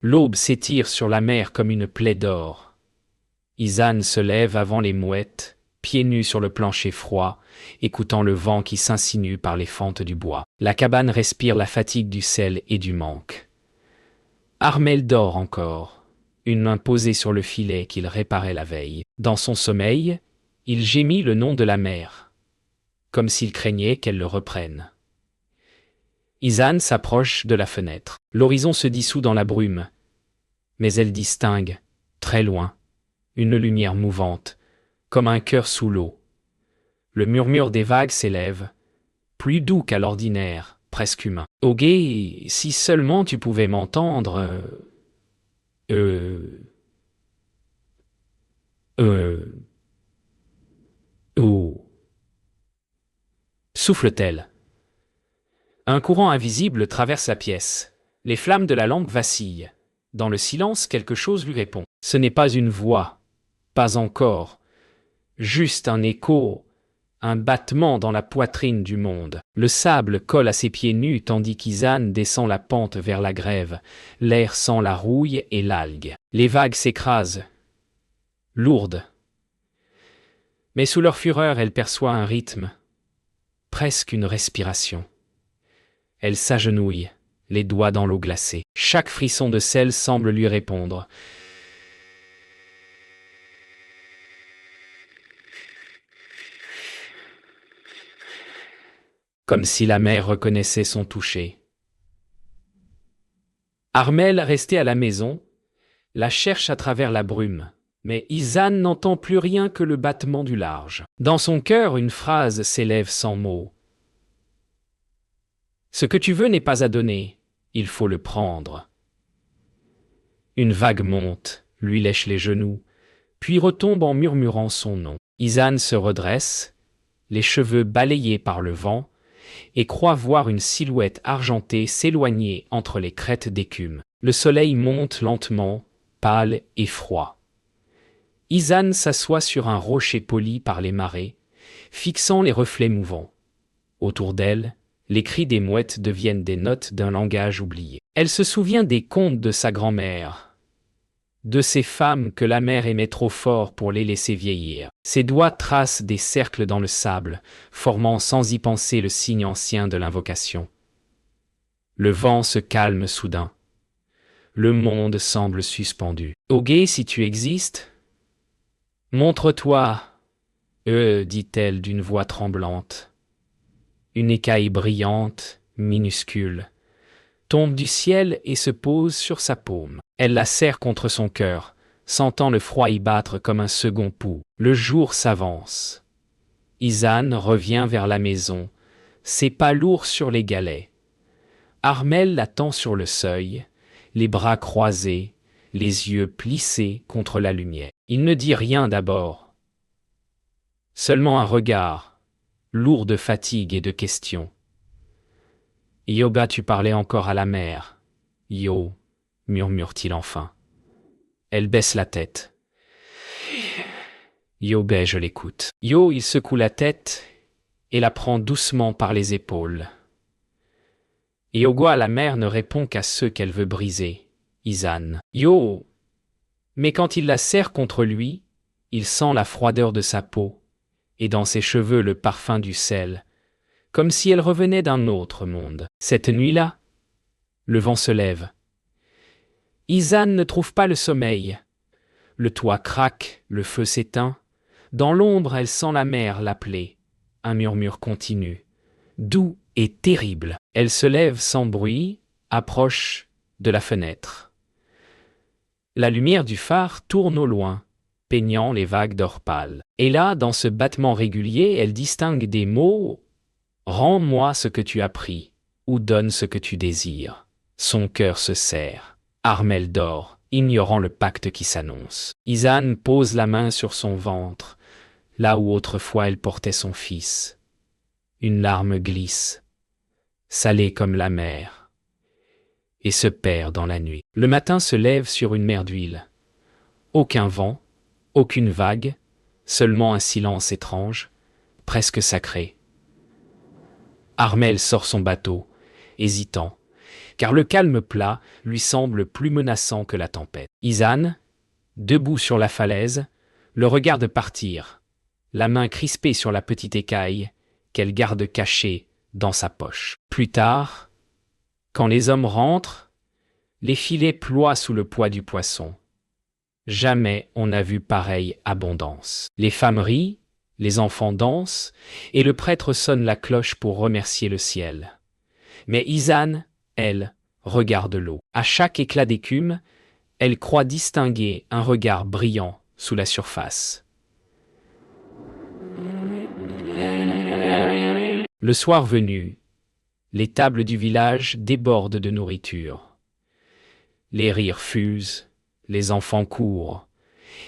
L'aube s'étire sur la mer comme une plaie d'or. Izan se lève avant les mouettes, pieds nus sur le plancher froid, écoutant le vent qui s'insinue par les fentes du bois. La cabane respire la fatigue du sel et du manque. Armel dort encore, une main posée sur le filet qu'il réparait la veille. Dans son sommeil, il gémit le nom de la mer, comme s'il craignait qu'elle le reprenne. Izan s'approche de la fenêtre. L'horizon se dissout dans la brume, mais elle distingue, très loin, une lumière mouvante, comme un cœur sous l'eau. Le murmure des vagues s'élève, plus doux qu'à l'ordinaire, presque humain. « Ogé, si seulement tu pouvais m'entendre... Oh. » souffle-t-elle. Un courant invisible traverse la pièce. Les flammes de la lampe vacillent. Dans le silence, quelque chose lui répond. Ce n'est pas une voix, pas encore, juste un écho, un battement dans la poitrine du monde. Le sable colle à ses pieds nus tandis qu'Izan descend la pente vers la grève. L'air sent la rouille et l'algue. Les vagues s'écrasent, lourdes. Mais sous leur fureur, elle perçoit un rythme, presque une respiration. Elle s'agenouille, les doigts dans l'eau glacée. Chaque frisson de sel semble lui répondre. Comme si la mer reconnaissait son toucher. Armel, resté à la maison, la cherche à travers la brume, mais Izan n'entend plus rien que le battement du large. Dans son cœur, une phrase s'élève sans mots. Ce que tu veux n'est pas à donner, il faut le prendre. Une vague monte, lui lèche les genoux, puis retombe en murmurant son nom. Izan se redresse, les cheveux balayés par le vent, et croit voir une silhouette argentée s'éloigner entre les crêtes d'écume. Le soleil monte lentement, pâle et froid. Izan s'assoit sur un rocher poli par les marées, fixant les reflets mouvants. Autour d'elle, les cris des mouettes deviennent des notes d'un langage oublié. Elle se souvient des contes de sa grand-mère, de ces femmes que la mer aimait trop fort pour les laisser vieillir. Ses doigts tracent des cercles dans le sable, formant sans y penser le signe ancien de l'invocation. Le vent se calme soudain. Le monde semble suspendu. « Ogé, si tu existes, montre-toi, dit-elle d'une voix tremblante. Une écaille brillante, minuscule, tombe du ciel et se pose sur sa paume. Elle la serre contre son cœur, sentant le froid y battre comme un second pouls. Le jour s'avance. Izan revient vers la maison, ses pas lourds sur les galets. Armel l'attend sur le seuil, les bras croisés, les yeux plissés contre la lumière. Il ne dit rien d'abord. Seulement un regard, lourd de fatigue et de questions. « Yoba, tu parlais encore à la mer. Yo, murmure-t-il enfin. Elle baisse la tête. Yo, je l'écoute. Yo, il secoue la tête et la prend doucement par les épaules. Yoga, la mer, ne répond qu'à ceux qu'elle veut briser. Izan. Yo! Mais quand il la serre contre lui, il sent la froideur de sa peau, et dans ses cheveux le parfum du sel, comme si elle revenait d'un autre monde. Cette nuit-là, le vent se lève. Izan ne trouve pas le sommeil. Le toit craque, le feu s'éteint. Dans l'ombre, elle sent la mer l'appeler. Un murmure continu, doux et terrible. Elle se lève sans bruit, approche de la fenêtre. La lumière du phare tourne au loin, peignant les vagues d'or pâle. Et là, dans ce battement régulier, elle distingue des mots « Rends-moi ce que tu as pris » ou « Donne ce que tu désires ». Son cœur se serre. Armel dort, ignorant le pacte qui s'annonce. Izan pose la main sur son ventre, là où autrefois elle portait son fils. Une larme glisse, salée comme la mer, et se perd dans la nuit. Le matin se lève sur une mer d'huile. Aucun vent, aucune vague, seulement un silence étrange, presque sacré. Armel sort son bateau, hésitant, car le calme plat lui semble plus menaçant que la tempête. Izan, debout sur la falaise, le regarde partir, la main crispée sur la petite écaille qu'elle garde cachée dans sa poche. Plus tard, quand les hommes rentrent, les filets ploient sous le poids du poisson. Jamais on n'a vu pareille abondance. Les femmes rient, les enfants dansent, et le prêtre sonne la cloche pour remercier le ciel. Mais Izan, elle, regarde l'eau. À chaque éclat d'écume, elle croit distinguer un regard brillant sous la surface. Le soir venu, les tables du village débordent de nourriture. Les rires fusent, les enfants courent,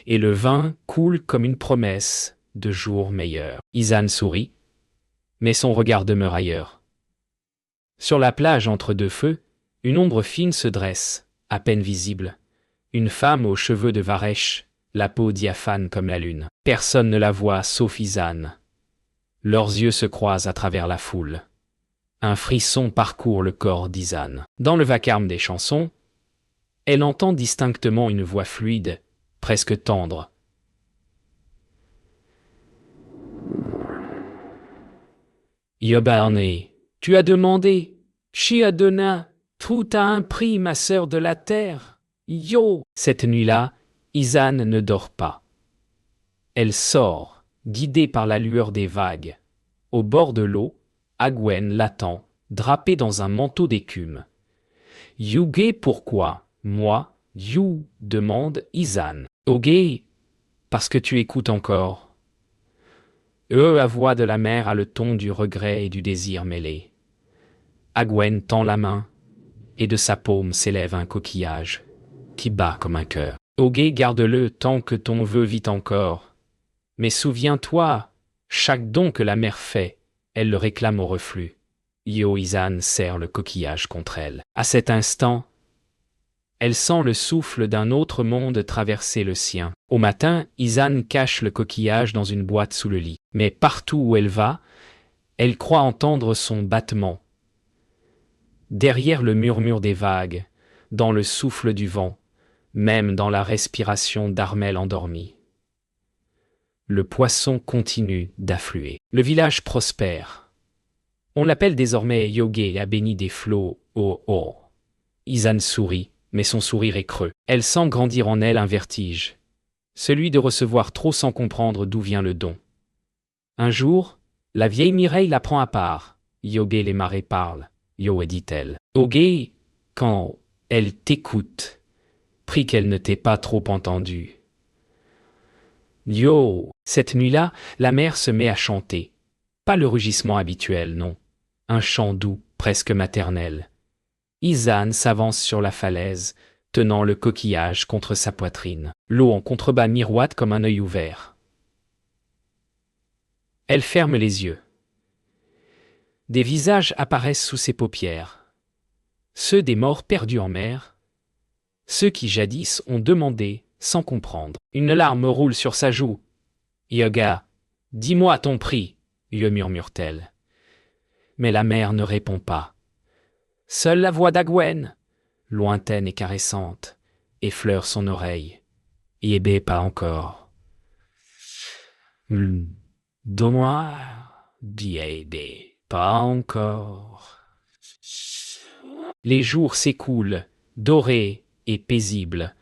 et le vin coule comme une promesse de jours meilleurs. Izan sourit, mais son regard demeure ailleurs. Sur la plage entre deux feux, une ombre fine se dresse, à peine visible. Une femme aux cheveux de varech, la peau diaphane comme la lune. Personne ne la voit sauf Izan. Leurs yeux se croisent à travers la foule. Un frisson parcourt le corps d'Izan. Dans le vacarme des chansons, elle entend distinctement une voix fluide, presque tendre. Yobarné, tu as demandé, Chiadona, tout a un prix, ma sœur de la terre. Yo! Cette nuit-là, Izan ne dort pas. Elle sort, guidée par la lueur des vagues. Au bord de l'eau, Agwen l'attend, drapée dans un manteau d'écume. Yuge, pourquoi? Moi, You, demande Izan. Oge, parce que tu écoutes encore. La voix de la mer a le ton du regret et du désir mêlés. Agwen tend la main, et de sa paume s'élève un coquillage qui bat comme un cœur. Oge, garde-le tant que ton vœu vit encore. Mais souviens-toi, chaque don que la mer fait, elle le réclame au reflux. Izan serre le coquillage contre elle. À cet instant, elle sent le souffle d'un autre monde traverser le sien. Au matin, Izan cache le coquillage dans une boîte sous le lit. Mais partout où elle va, elle croit entendre son battement. Derrière le murmure des vagues, dans le souffle du vent, même dans la respiration d'Armel endormi. Le poisson continue d'affluer. Le village prospère. On l'appelle désormais Yoge, la bénie des flots, oh. Izan sourit, mais son sourire est creux. Elle sent grandir en elle un vertige, celui de recevoir trop sans comprendre d'où vient le don. Un jour, la vieille Mireille la prend à part. Yoge, les marées parlent. Yo, dit-elle. Oge, quand elle t'écoute, prie qu'elle ne t'ait pas trop entendu. Yo, cette nuit-là, la mer se met à chanter. Pas le rugissement habituel, non. Un chant doux, presque maternel. Izan s'avance sur la falaise, tenant le coquillage contre sa poitrine. L'eau en contrebas miroite comme un œil ouvert. Elle ferme les yeux. Des visages apparaissent sous ses paupières. Ceux des morts perdus en mer. Ceux qui jadis ont demandé, sans comprendre. Une larme roule sur sa joue. Yoga, dis-moi ton prix, lui murmure-t-elle. Mais la mer ne répond pas. Seule la voix d'Agwen, lointaine et caressante, effleure son oreille. Yébé, pas encore. Donne-moi, dit Yébé, pas encore. Les jours s'écoulent, dorés et paisibles,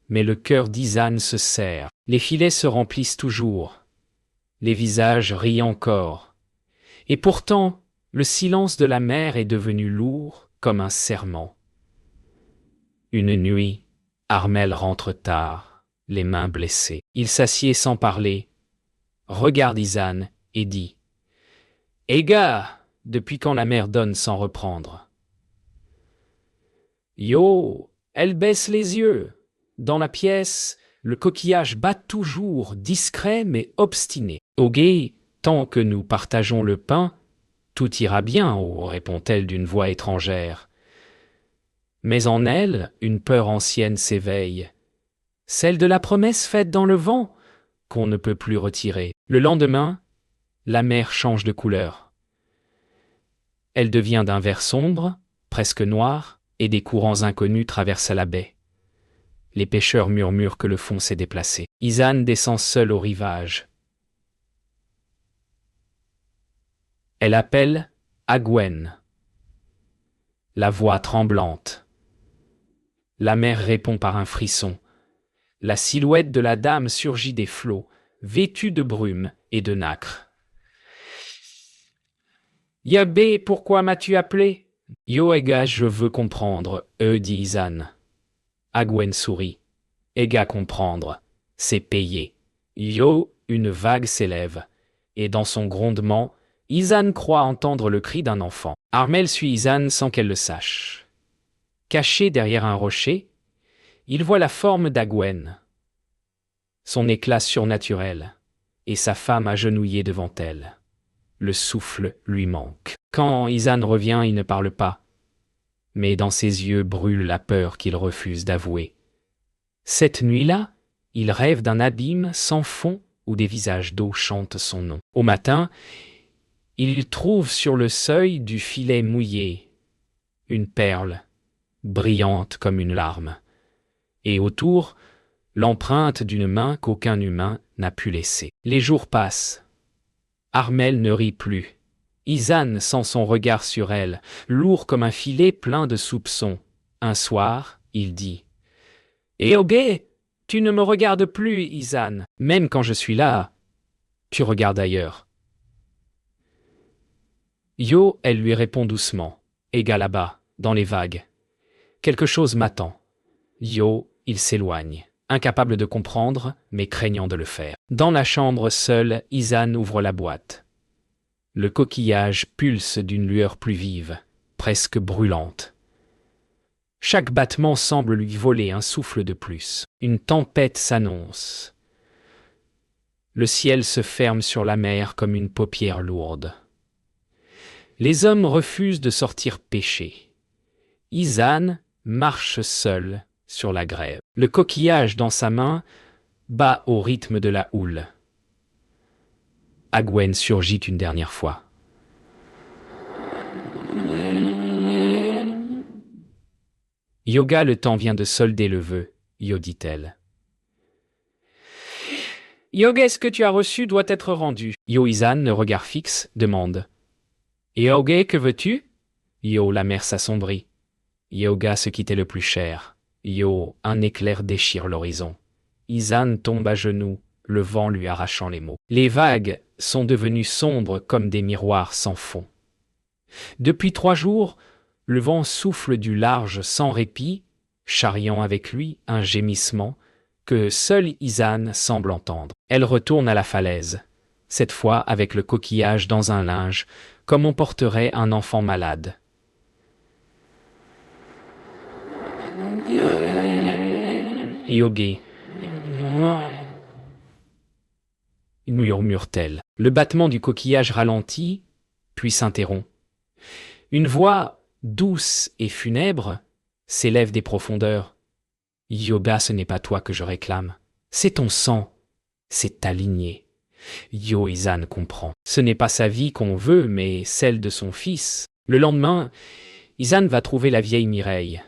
mais le cœur d'Izan se serre. Les filets se remplissent toujours. Les visages rient encore. Et pourtant, le silence de la mer est devenu lourd comme un serment. Une nuit, Armel rentre tard, les mains blessées. Il s'assied sans parler, regarde Izan et dit « Ega, depuis quand la mer donne sans reprendre ?» Yo, elle baisse les yeux. Dans la pièce, le coquillage bat toujours, discret mais obstiné. Oge, tant que nous partageons le pain, tout ira bien, répond-elle d'une voix étrangère. Mais en elle, une peur ancienne s'éveille, celle de la promesse faite dans le vent, qu'on ne peut plus retirer. Le lendemain, la mer change de couleur. Elle devient d'un vert sombre, presque noir, et des courants inconnus traversent la baie. Les pêcheurs murmurent que le fond s'est déplacé. Izan descend seule au rivage. Elle appelle Agwen. La voix tremblante. La mer répond par un frisson. La silhouette de la dame surgit des flots, vêtue de brume et de nacre. « Yabé, pourquoi m'as-tu appelé ?»« Yo, Ega, je veux comprendre, dit Izan. Agwen sourit. « Ega, comprendre, c'est payer. » Yo, une vague s'élève, et dans son grondement, Izan croit entendre le cri d'un enfant. Armel suit Izan sans qu'elle le sache. Caché derrière un rocher, il voit la forme d'Agwen, son éclat surnaturel, et sa femme agenouillée devant elle. Le souffle lui manque. Quand Izan revient, il ne parle pas, mais dans ses yeux brûle la peur qu'il refuse d'avouer. Cette nuit-là, il rêve d'un abîme sans fond où des visages d'eau chantent son nom. Au matin, il trouve sur le seuil du filet mouillé une perle, brillante comme une larme, et autour, l'empreinte d'une main qu'aucun humain n'a pu laisser. Les jours passent. Armel ne rit plus. Izan sent son regard sur elle, lourd comme un filet plein de soupçons. Un soir, il dit « Eogé, tu ne me regardes plus, Izan. Même quand je suis là, tu regardes ailleurs. » Yo, elle lui répond doucement. « Ega là-bas, dans les vagues. Quelque chose m'attend. » Yo, il s'éloigne, incapable de comprendre, mais craignant de le faire. Dans la chambre seule, Izan ouvre la boîte. Le coquillage pulse d'une lueur plus vive, presque brûlante. Chaque battement semble lui voler un souffle de plus. Une tempête s'annonce. Le ciel se ferme sur la mer comme une paupière lourde. Les hommes refusent de sortir pêcher. Izan marche seul sur la grève. Le coquillage dans sa main bat au rythme de la houle. Agwen surgit une dernière fois. Yoga, le temps vient de solder le vœu, Yo dit-elle. Yoga, ce que tu as reçu doit être rendu. Yo Izan, le regard fixe, demande. Yoga, que veux-tu? Yo, la mer s'assombrit. Yoga, ce qui t'est le plus cher. Yo, un éclair déchire l'horizon. Izan tombe à genoux, le vent lui arrachant les mots. Les vagues sont devenues sombres comme des miroirs sans fond. Depuis 3 jours, le vent souffle du large sans répit, charriant avec lui un gémissement que seul Izan semble entendre. Elle retourne à la falaise, cette fois avec le coquillage dans un linge, comme on porterait un enfant malade. Yogi, murmure-t-elle. Le battement du coquillage ralentit, puis s'interrompt. Une voix douce et funèbre s'élève des profondeurs. Yoga, ce n'est pas toi que je réclame. C'est ton sang, c'est ta lignée. Yo Izan comprend. Ce n'est pas sa vie qu'on veut, mais celle de son fils. Le lendemain, Izan va trouver la vieille Mireille.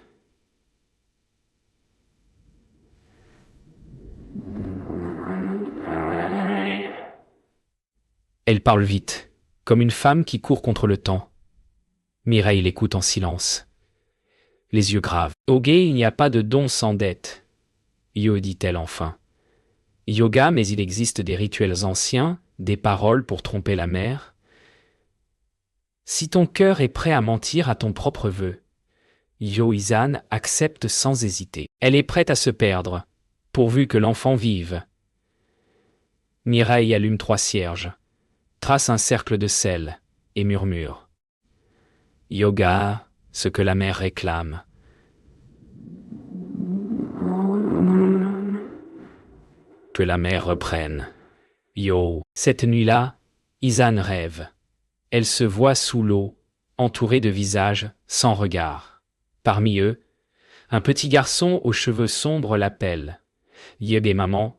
Elle parle vite, comme une femme qui court contre le temps. Mireille l'écoute en silence, les yeux graves. « Ogé, il n'y a pas de don sans dette. » Yo dit-elle enfin. « Yoga, mais il existe des rituels anciens, des paroles pour tromper la mer. Si ton cœur est prêt à mentir à ton propre vœu, Yo Izan accepte sans hésiter. Elle est prête à se perdre, pourvu que l'enfant vive. » Mireille allume 3 cierges, trace un cercle de sel et murmure. Yoga, ce que la mer réclame. Que la mer reprenne. Yo. Cette nuit-là, Izan rêve. Elle se voit sous l'eau, entourée de visages sans regard. Parmi eux, un petit garçon aux cheveux sombres l'appelle. Yébé maman,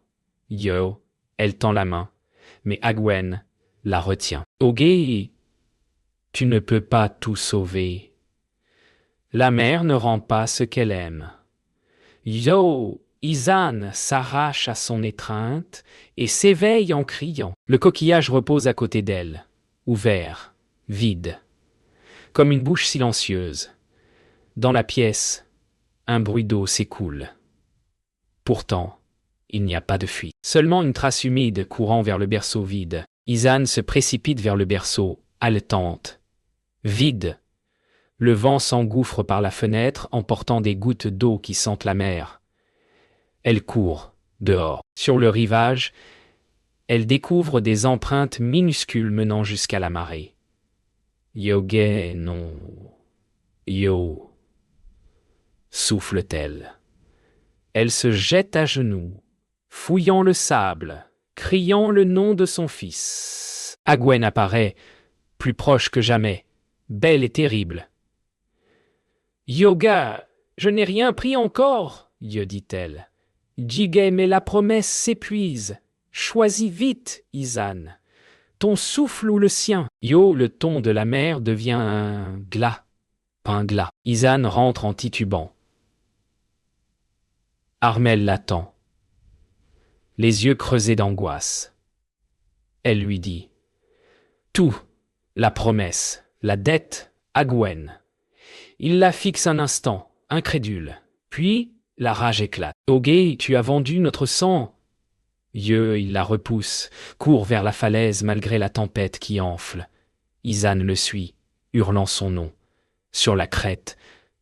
yo, elle tend la main, mais Agwen la retient. Ogé, tu ne peux pas tout sauver. La mer ne rend pas ce qu'elle aime. Yo! Izan s'arrache à son étreinte et s'éveille en criant. Le coquillage repose à côté d'elle, ouvert, vide, comme une bouche silencieuse. Dans la pièce, un bruit d'eau s'écoule. Pourtant, il n'y a pas de fuite. Seulement une trace humide courant vers le berceau vide. Izan se précipite vers le berceau, haletante. Vide. Le vent s'engouffre par la fenêtre, emportant des gouttes d'eau qui sentent la mer. Elle court, dehors. Sur le rivage, elle découvre des empreintes minuscules menant jusqu'à la marée. Yoge, non. Yo. Souffle-t-elle. Elle se jette à genoux, fouillant le sable, criant le nom de son fils. Agwen apparaît, plus proche que jamais, belle et terrible. « Yoga, je n'ai rien pris encore, » dit-elle. « Jigay, mais la promesse s'épuise. Choisis vite, Izan. Ton souffle ou le sien. » Yo, le ton de la mer devient un glas. Un glas. Izan rentre en titubant. Armel l'attend, les yeux creusés d'angoisse. Elle lui dit « Tout, la promesse, la dette, Agwen. » Il la fixe un instant, incrédule. Puis, la rage éclate. « Ogé, tu as vendu notre sang !» Il la repousse, court vers la falaise malgré la tempête qui enfle. Izan le suit, hurlant son nom. Sur la crête,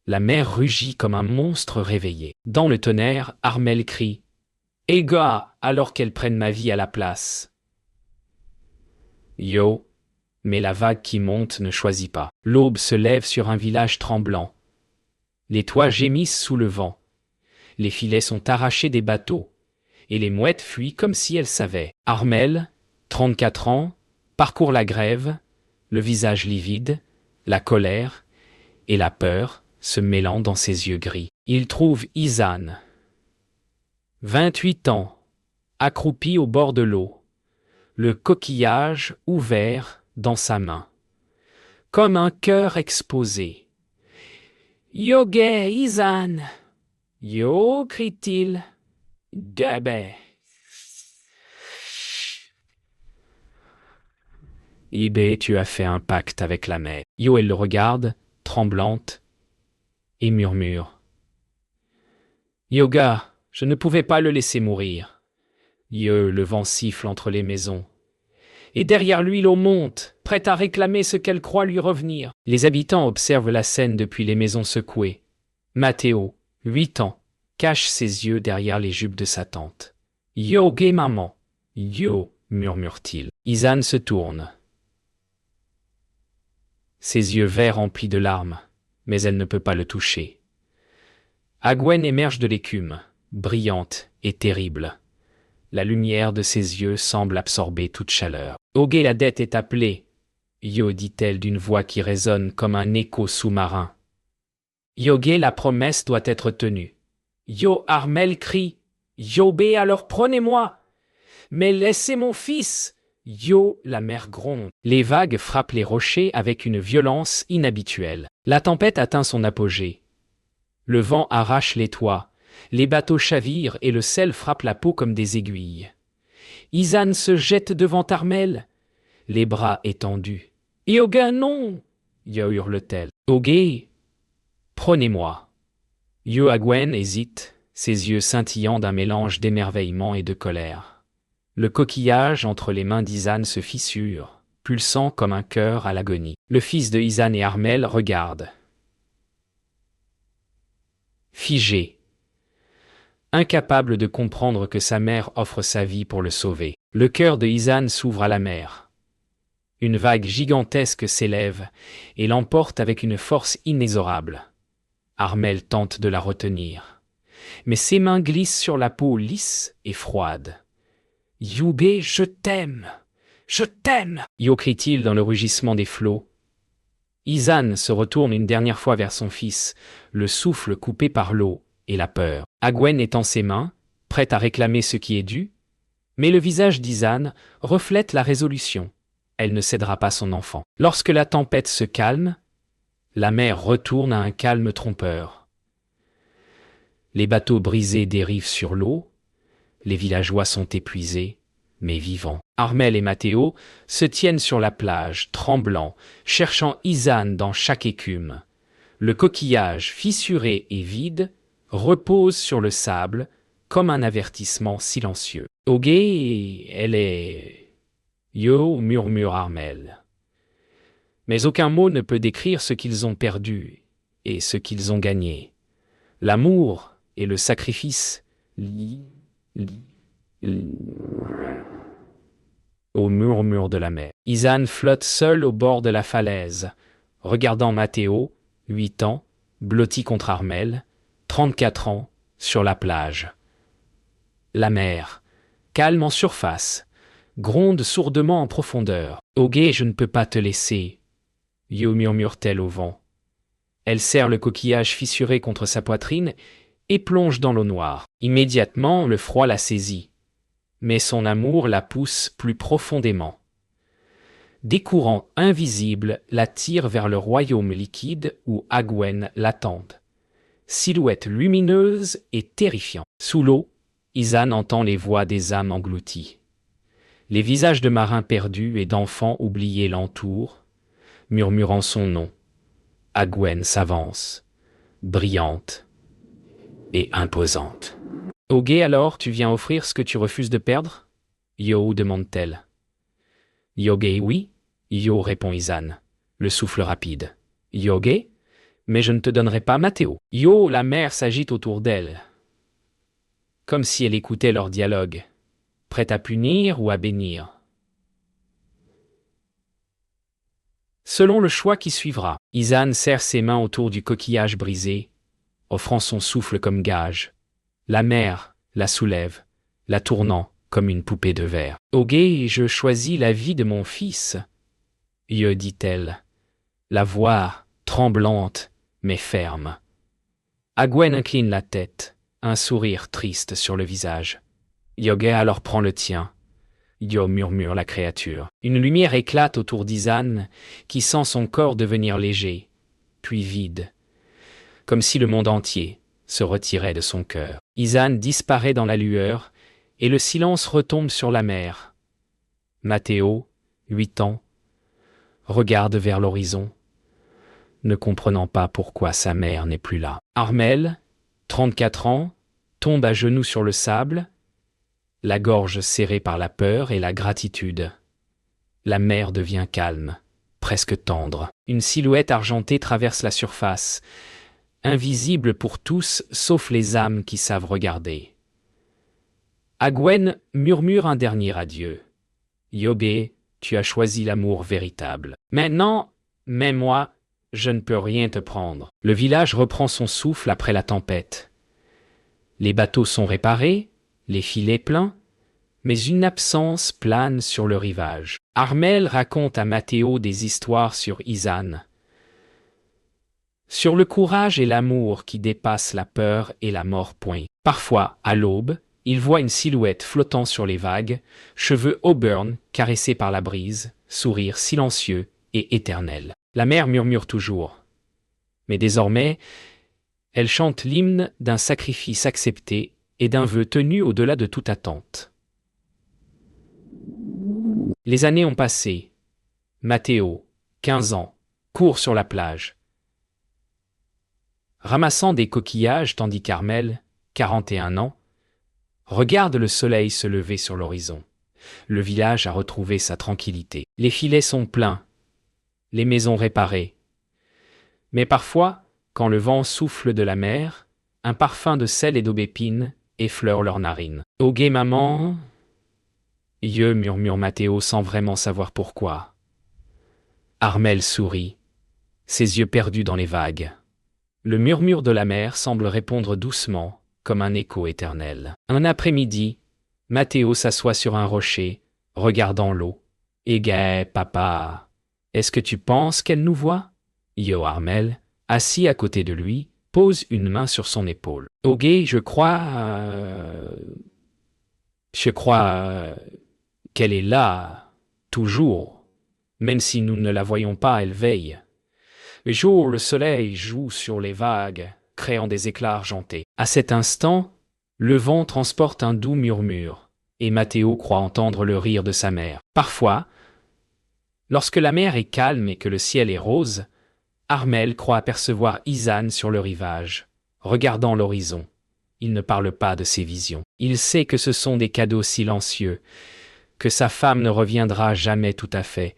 la mer rugit comme un monstre réveillé. Dans le tonnerre, Armel crie « Ega, alors qu'elle prenne ma vie à la place !» Yo, mais la vague qui monte ne choisit pas. L'aube se lève sur un village tremblant. Les toits gémissent sous le vent. Les filets sont arrachés des bateaux, et les mouettes fuient comme si elles savaient. Armel, 34 ans, parcourt la grève, le visage livide, la colère et la peur se mêlant dans ses yeux gris. Il trouve Izan, 28 ans, accroupi au bord de l'eau, le coquillage ouvert dans sa main, comme un cœur exposé. « Yoge, Izan !»« Yo !» crie-t-il. « Debe !» « Ibé, tu as fait un pacte avec la mer. » Yo, elle le regarde, tremblante, et murmure. « Yoga, je ne pouvais pas le laisser mourir. » Le vent siffle entre les maisons. Et derrière lui, l'eau monte, prête à réclamer ce qu'elle croit lui revenir. Les habitants observent la scène depuis les maisons secouées. Matteo, 8 ans, cache ses yeux derrière les jupes de sa tante. « Yo, gay maman !»« Yo !» murmure-t-il. Izan se tourne. Ses yeux verts remplis de larmes, mais elle ne peut pas le toucher. Agwen émerge de l'écume, brillante et terrible. La lumière de ses yeux semble absorber toute chaleur. « Ogé, la dette est appelée !» Yo, dit-elle d'une voix qui résonne comme un écho sous-marin. « Yogé, la promesse doit être tenue. » Yo, Armel crie. « Yobé, alors prenez-moi !»« Mais laissez mon fils !» Yo, la mer gronde. Les vagues frappent les rochers avec une violence inhabituelle. La tempête atteint son apogée. Le vent arrache les toits, les bateaux chavirent et le sel frappe la peau comme des aiguilles. Izan se jette devant Armel, les bras étendus. « Yoga, non !» Yo, hurle-t-elle. « Ogé, prenez-moi !» Yo, Agwen hésite, ses yeux scintillant d'un mélange d'émerveillement et de colère. Le coquillage entre les mains d'Izan se fissure, pulsant comme un cœur à l'agonie. Le fils de Izan et Armel regarde. Figé, incapable de comprendre que sa mère offre sa vie pour le sauver. Le cœur de Izan s'ouvre à la mer. Une vague gigantesque s'élève et l'emporte avec une force inexorable. Armel tente de la retenir, mais ses mains glissent sur la peau lisse et froide. « Youbé, je t'aime! Je t'aime !» Yo crie-t-il dans le rugissement des flots. Izan se retourne une dernière fois vers son fils, le souffle coupé par l'eau et la peur. Agwen étend ses mains, prête à réclamer ce qui est dû, mais le visage d'Izan reflète la résolution. Elle ne cédera pas son enfant. Lorsque la tempête se calme, La mer retourne à un calme trompeur. Les bateaux brisés dérivent sur l'eau, les villageois sont épuisés, mais vivants. Armel et Matteo se tiennent sur la plage, tremblants, cherchant Izanne dans chaque écume. Le coquillage, fissuré et vide, repose sur le sable, comme un avertissement silencieux. « Ogé, elle est... » Yo, murmure Armel. Mais aucun mot ne peut décrire ce qu'ils ont perdu et ce qu'ils ont gagné. L'amour et le sacrifice au murmure de la mer. Izanne flotte seule au bord de la falaise, regardant Matteo, 8 ans, blotti contre Armel, 34 ans, sur la plage. La mer, calme en surface, gronde sourdement en profondeur. « Ogé, je ne peux pas te laisser. » Yo murmure-t-elle au vent. Elle serre le coquillage fissuré contre sa poitrine et plonge dans l'eau noire. Immédiatement, le froid la saisit. Mais son amour la pousse plus profondément. Des courants invisibles la tirent vers le royaume liquide où Agwen l'attendent. Silhouette lumineuse et terrifiante. Sous l'eau, Izanne entend les voix des âmes englouties. Les visages de marins perdus et d'enfants oubliés l'entourent, murmurant son nom. Agwen s'avance, brillante et imposante. « Ogé, alors, tu viens offrir ce que tu refuses de perdre ?» Yo demande-t-elle. « Yogé, oui. » Yo répond Izanne, le souffle rapide. « Yogé, mais je ne te donnerai pas Matteo. » Yo, la mer s'agite autour d'elle, comme si elle écoutait leur dialogue, prête à punir ou à bénir. Selon le choix qui suivra, Izanne serre ses mains autour du coquillage brisé, offrant son souffle comme gage. La mer la soulève, la tournant comme une poupée de verre. « Ogé, je choisis la vie de mon fils, » Yo dit-elle, la voix tremblante mais ferme. Agwen incline la tête, un sourire triste sur le visage. Yogé alors prend le tien. Yo murmure la créature. Une lumière éclate autour d'Izanne, qui sent son corps devenir léger, puis vide, comme si le monde entier se retirait de son cœur. Izanne disparaît dans la lueur, et le silence retombe sur la mer. Matteo, 8 ans, regarde vers l'horizon, ne comprenant pas pourquoi sa mère n'est plus là. Armel, 34 ans, tombe à genoux sur le sable, la gorge serrée par la peur et la gratitude. La mer devient calme, presque tendre. Une silhouette argentée traverse la surface, invisible pour tous sauf les âmes qui savent regarder. Agwen murmure un dernier adieu. Yogé, tu as choisi l'amour véritable. Maintenant, mais moi, je ne peux rien te prendre. Le village reprend son souffle après la tempête. Les bateaux sont réparés, les filets pleins, mais une absence plane sur le rivage. Armel raconte à Matteo des histoires sur Izanne, sur le courage et l'amour qui dépassent la peur et la mort. Parfois, à l'aube, il voit une silhouette flottant sur les vagues, cheveux auburn caressés par la brise, sourire silencieux et éternel. La mer murmure toujours. Mais désormais, elle chante l'hymne d'un sacrifice accepté et d'un vœu tenu au-delà de toute attente. Les années ont passé. Matteo, 15 ans, court sur la plage, ramassant des coquillages tandis qu'Armel, 41 ans, regarde le soleil se lever sur l'horizon. Le village a retrouvé sa tranquillité. Les filets sont pleins, les maisons réparées. Mais parfois, quand le vent souffle de la mer, un parfum de sel et d'aubépine effleure leurs narines. « Ogé, maman !» Yeux murmure Matteo sans vraiment savoir pourquoi. Armel sourit, ses yeux perdus dans les vagues. Le murmure de la mer semble répondre doucement, comme un écho éternel. Un après-midi, Matteo s'assoit sur un rocher, regardant l'eau. « Égay, papa, est-ce que tu penses qu'elle nous voit ?» Yo Armel, assis à côté de lui, pose une main sur son épaule. « Ogé, je crois qu'elle est là, toujours. Même si nous ne la voyons pas, elle veille. Le jour, le soleil joue sur les vagues, créant des éclats argentés. À cet instant, le vent transporte un doux murmure, et Matteo croit entendre le rire de sa mère. Parfois, lorsque la mer est calme et que le ciel est rose, Armel croit apercevoir Izan sur le rivage, regardant l'horizon. Il ne parle pas de ses visions. Il sait que ce sont des cadeaux silencieux, que sa femme ne reviendra jamais tout à fait,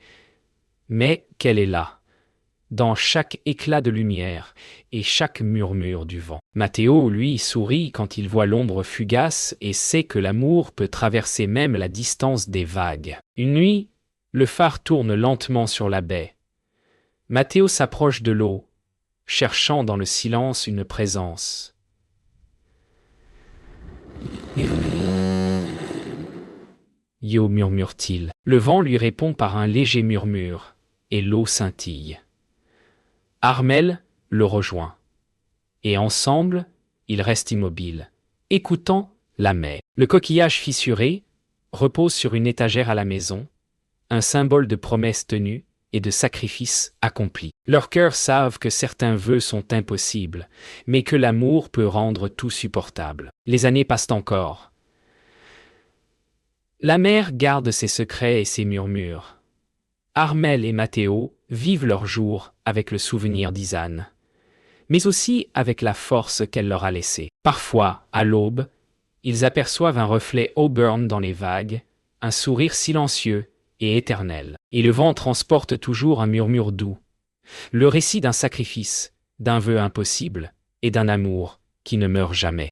mais qu'elle est là, dans chaque éclat de lumière et chaque murmure du vent. Matteo, lui, sourit quand il voit l'ombre fugace et sait que l'amour peut traverser même la distance des vagues. Une nuit, le phare tourne lentement sur la baie. Matteo s'approche de l'eau, cherchant dans le silence une présence. Yo, murmure-t-il. Le vent lui répond par un léger murmure, et l'eau scintille. Armel le rejoint. Et ensemble, ils restent immobiles, écoutant la mer. Le coquillage fissuré repose sur une étagère à la maison, un symbole de promesses tenues et de sacrifices accomplis. Leurs cœurs savent que certains vœux sont impossibles, mais que l'amour peut rendre tout supportable. Les années passent encore. La mer garde ses secrets et ses murmures. Armel et Matteo vivent leurs jours avec le souvenir d'Izan, mais aussi avec la force qu'elle leur a laissée. Parfois, à l'aube, ils aperçoivent un reflet auburn dans les vagues, un sourire silencieux et éternel. Et le vent transporte toujours un murmure doux, le récit d'un sacrifice, d'un vœu impossible et d'un amour qui ne meurt jamais.